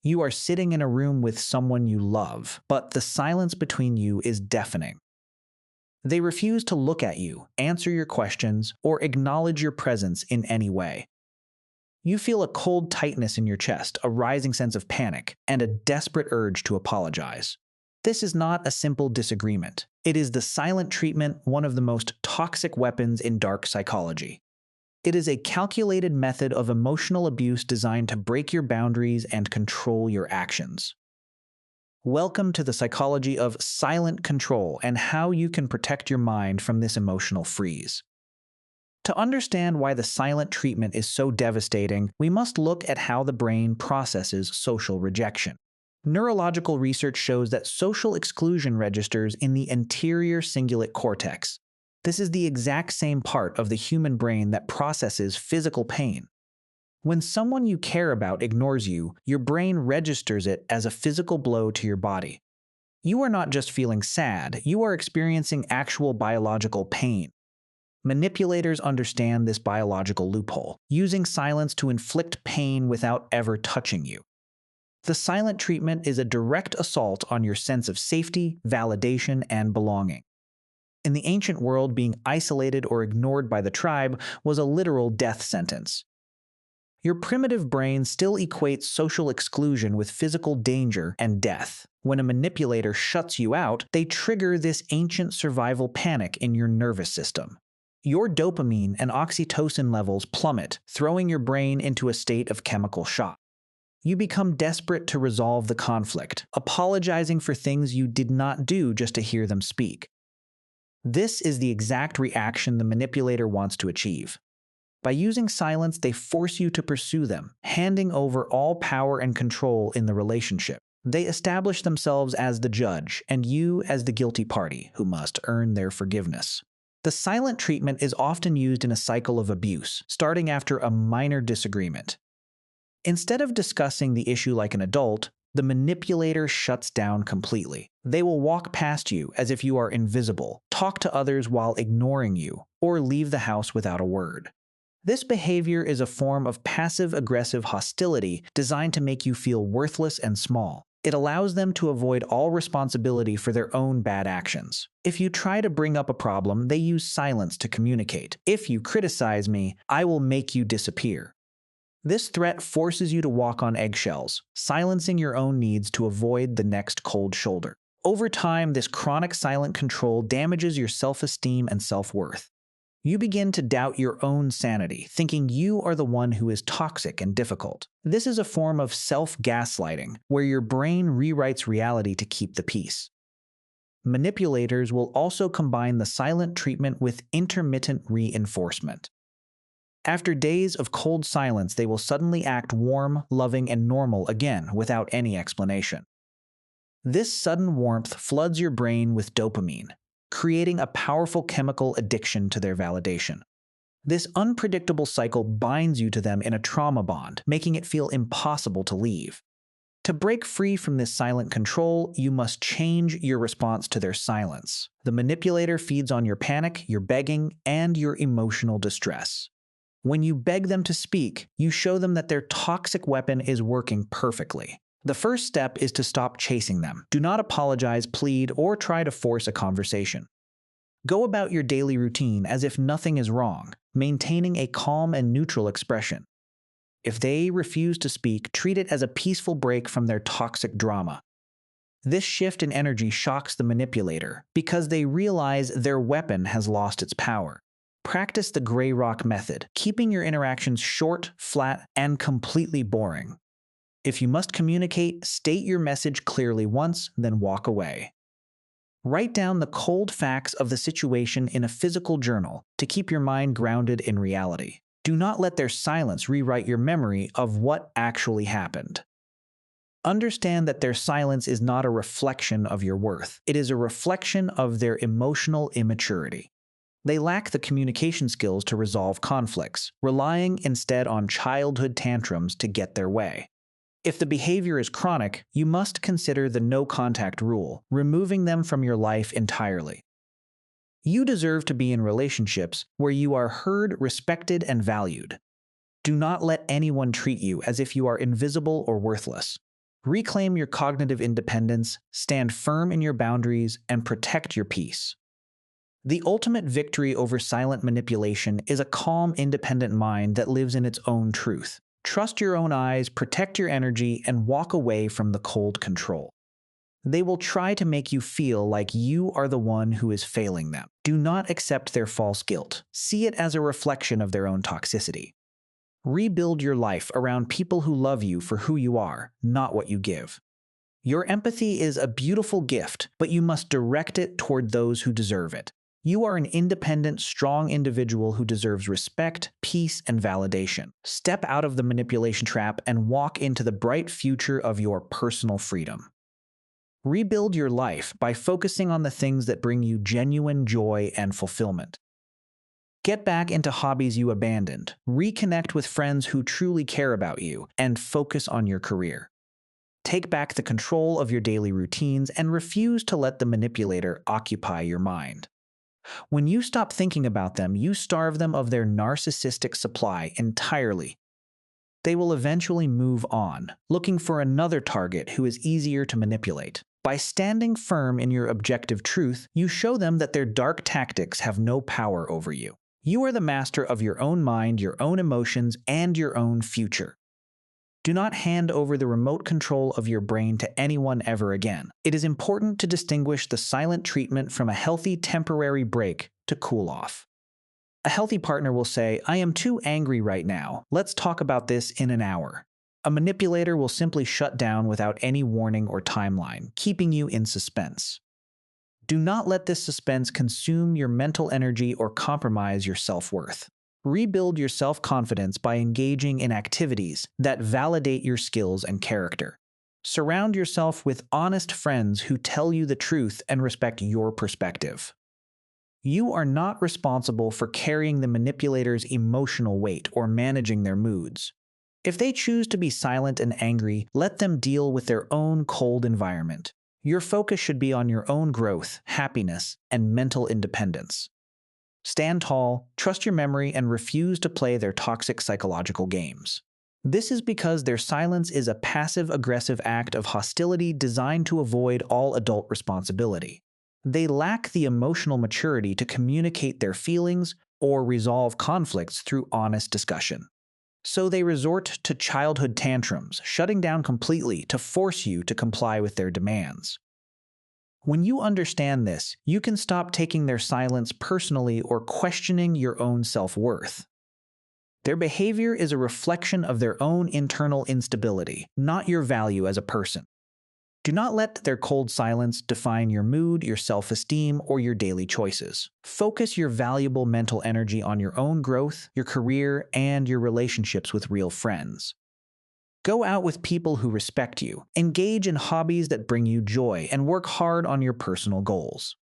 You are sitting in a room with someone you love, but the silence between you is deafening. They refuse to look at you, answer your questions, or acknowledge your presence in any way. You feel a cold tightness in your chest, a rising sense of panic, and a desperate urge to apologize. This is not a simple disagreement. It is the silent treatment, one of the most toxic weapons in dark psychology. It is a calculated method of emotional abuse designed to break your boundaries and control your actions. Welcome to the psychology of silent control and how you can protect your mind from this emotional freeze. To understand why the silent treatment is so devastating, we must look at how the brain processes social rejection. Neurological research shows that social exclusion registers in the anterior cingulate cortex. This is the exact same part of the human brain that processes physical pain. When someone you care about ignores you, your brain registers it as a physical blow to your body. You are not just feeling sad, you are experiencing actual biological pain. Manipulators understand this biological loophole, using silence to inflict pain without ever touching you. The silent treatment is a direct assault on your sense of safety, validation, and belonging. In the ancient world, being isolated or ignored by the tribe was a literal death sentence. Your primitive brain still equates social exclusion with physical danger and death. When a manipulator shuts you out, they trigger this ancient survival panic in your nervous system. Your dopamine and oxytocin levels plummet, throwing your brain into a state of chemical shock. You become desperate to resolve the conflict, apologizing for things you did not do just to hear them speak. This is the exact reaction the manipulator wants to achieve. By using silence, they force you to pursue them, handing over all power and control in the relationship. They establish themselves as the judge, and you as the guilty party who must earn their forgiveness. The silent treatment is often used in a cycle of abuse, starting after a minor disagreement. Instead of discussing the issue like an adult, the manipulator shuts down completely. They will walk past you as if you are invisible, talk to others while ignoring you, or leave the house without a word. This behavior is a form of passive-aggressive hostility designed to make you feel worthless and small. It allows them to avoid all responsibility for their own bad actions. If you try to bring up a problem, they use silence to communicate. If you criticize me, I will make you disappear. This threat forces you to walk on eggshells, silencing your own needs to avoid the next cold shoulder. Over time, this chronic silent control damages your self-esteem and self-worth. You begin to doubt your own sanity, thinking you are the one who is toxic and difficult. This is a form of self-gaslighting, where your brain rewrites reality to keep the peace. Manipulators will also combine the silent treatment with intermittent reinforcement. After days of cold silence, they will suddenly act warm, loving, and normal again without any explanation. This sudden warmth floods your brain with dopamine, creating a powerful chemical addiction to their validation. This unpredictable cycle binds you to them in a trauma bond, making it feel impossible to leave. To break free from this silent control, you must change your response to their silence. The manipulator feeds on your panic, your begging, and your emotional distress. When you beg them to speak, you show them that their toxic weapon is working perfectly. The first step is to stop chasing them. Do not apologize, plead, or try to force a conversation. Go about your daily routine as if nothing is wrong, maintaining a calm and neutral expression. If they refuse to speak, treat it as a peaceful break from their toxic drama. This shift in energy shocks the manipulator because they realize their weapon has lost its power. Practice the gray rock method, keeping your interactions short, flat, and completely boring. If you must communicate, state your message clearly once, then walk away. Write down the cold facts of the situation in a physical journal to keep your mind grounded in reality. Do not let their silence rewrite your memory of what actually happened. Understand that their silence is not a reflection of your worth. It is a reflection of their emotional immaturity. They lack the communication skills to resolve conflicts, relying instead on childhood tantrums to get their way. If the behavior is chronic, you must consider the no-contact rule, removing them from your life entirely. You deserve to be in relationships where you are heard, respected, and valued. Do not let anyone treat you as if you are invisible or worthless. Reclaim your cognitive independence, stand firm in your boundaries, and protect your peace. The ultimate victory over silent manipulation is a calm, independent mind that lives in its own truth. Trust your own eyes, protect your energy, and walk away from the cold control. They will try to make you feel like you are the one who is failing them. Do not accept their false guilt. See it as a reflection of their own toxicity. Rebuild your life around people who love you for who you are, not what you give. Your empathy is a beautiful gift, but you must direct it toward those who deserve it. You are an independent, strong individual who deserves respect, peace, and validation. Step out of the manipulation trap and walk into the bright future of your personal freedom. Rebuild your life by focusing on the things that bring you genuine joy and fulfillment. Get back into hobbies you abandoned, reconnect with friends who truly care about you, and focus on your career. Take back the control of your daily routines and refuse to let the manipulator occupy your mind. When you stop thinking about them, you starve them of their narcissistic supply entirely. They will eventually move on, looking for another target who is easier to manipulate. By standing firm in your objective truth, you show them that their dark tactics have no power over you. You are the master of your own mind, your own emotions, and your own future. Do not hand over the remote control of your brain to anyone ever again. It is important to distinguish the silent treatment from a healthy temporary break to cool off. A healthy partner will say, "I am too angry right now. Let's talk about this in an hour." A manipulator will simply shut down without any warning or timeline, keeping you in suspense. Do not let this suspense consume your mental energy or compromise your self-worth. Rebuild your self-confidence by engaging in activities that validate your skills and character. Surround yourself with honest friends who tell you the truth and respect your perspective. You are not responsible for carrying the manipulator's emotional weight or managing their moods. If they choose to be silent and angry, let them deal with their own cold environment. Your focus should be on your own growth, happiness, and mental independence. Stand tall, trust your memory, and refuse to play their toxic psychological games. This is because their silence is a passive-aggressive act of hostility designed to avoid all adult responsibility. They lack the emotional maturity to communicate their feelings or resolve conflicts through honest discussion. So they resort to childhood tantrums, shutting down completely to force you to comply with their demands. When you understand this, you can stop taking their silence personally or questioning your own self-worth. Their behavior is a reflection of their own internal instability, not your value as a person. Do not let their cold silence define your mood, your self-esteem, or your daily choices. Focus your valuable mental energy on your own growth, your career, and your relationships with real friends. Go out with people who respect you, engage in hobbies that bring you joy, and work hard on your personal goals.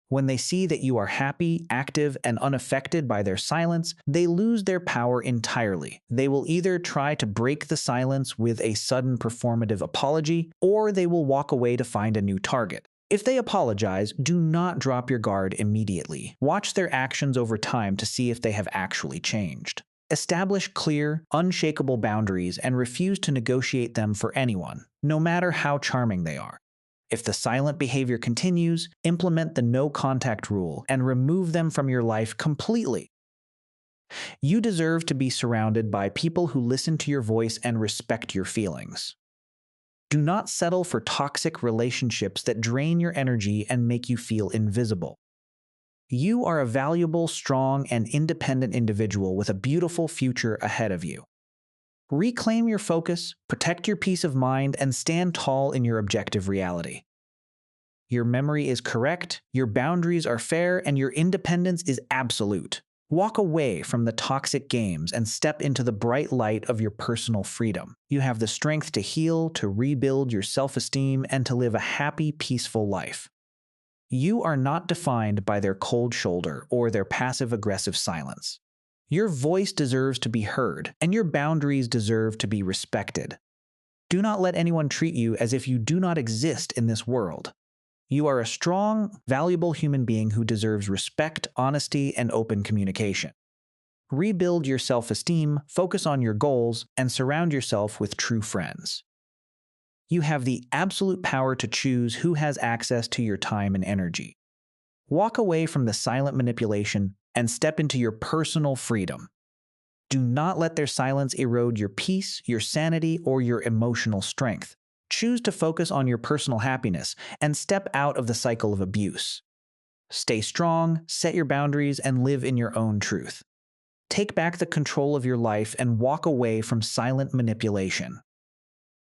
When they see that you are happy, active, and unaffected by their silence, they lose their power entirely. They will either try to break the silence with a sudden performative apology, or they will walk away to find a new target. If they apologize, do not drop your guard immediately. Watch their actions over time to see if they have actually changed. Establish clear, unshakable boundaries and refuse to negotiate them for anyone, no matter how charming they are. If the silent behavior continues, implement the no-contact rule and remove them from your life completely. You deserve to be surrounded by people who listen to your voice and respect your feelings. Do not settle for toxic relationships that drain your energy and make you feel invisible. You are a valuable, strong, and independent individual with a beautiful future ahead of you. Reclaim your focus, protect your peace of mind, and stand tall in your objective reality. Your memory is correct, your boundaries are fair, and your independence is absolute. Walk away from the toxic games and step into the bright light of your personal freedom. You have the strength to heal, to rebuild your self-esteem, and to live a happy, peaceful life. You are not defined by their cold shoulder or their passive-aggressive silence. Your voice deserves to be heard, and your boundaries deserve to be respected. Do not let anyone treat you as if you do not exist in this world. You are a strong, valuable human being who deserves respect, honesty, and open communication. Rebuild your self-esteem, focus on your goals, and surround yourself with true friends. You have the absolute power to choose who has access to your time and energy. Walk away from the silent manipulation and step into your personal freedom. Do not let their silence erode your peace, your sanity, or your emotional strength. Choose to focus on your personal happiness and step out of the cycle of abuse. Stay strong, set your boundaries, and live in your own truth. Take back the control of your life and walk away from silent manipulation.